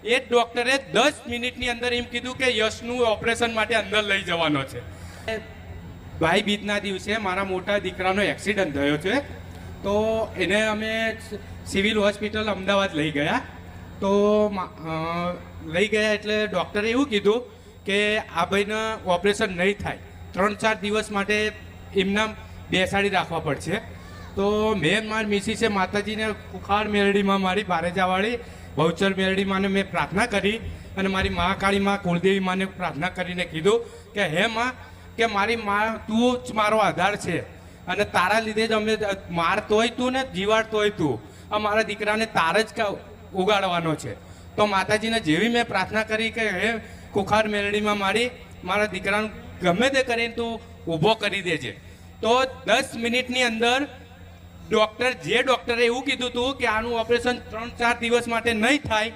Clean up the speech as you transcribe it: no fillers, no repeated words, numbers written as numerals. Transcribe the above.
એ જ ડૉક્ટરે 10 મિનિટની અંદર એમ કીધું કે યશનું ઓપરેશન માટે અંદર લઈ જવાનો છે. ભાઈ બીજના દિવસે મારા મોટા દીકરાનો એક્સિડન્ટ થયો છે, તો એને અમે સિવિલ હોસ્પિટલ અમદાવાદ લઈ ગયા. તો લઈ ગયા એટલે ડૉક્ટરે એવું કીધું કે આ ભાઈને ઓપરેશન નહીં થાય, 3-4 દિવસ માટે એમના બેસાડી રાખવા પડશે. તો મેં મારી મિસિસે માતાજીને કુખાર મેરડીમાં મારી બારેજાવાળી બહુચર મેરડીમાંને મેં પ્રાર્થના કરી અને મારી મહાકાળી માં કુળદેવી માને પ્રાર્થના કરીને કીધું કે હે માં, કે મારી માં તું જ મારો આધાર છે અને તારા લીધે જ અમે મારતોય તું ને જીવાડતોય તું, અમારા દીકરાને તાર જ ઉગાડવાનો છે. તો માતાજીને જેવી મેં પ્રાર્થના કરી કે હે કુખાર મેરડીમાં મારા દીકરાનું ગમે તે કરીને તું ઊભો કરી દેજે. તો 10 મિનિટની અંદર ડૉક્ટરે એવું કીધું હતું કે આનું ઓપરેશન 3-4 દિવસ માટે નહીં થાય,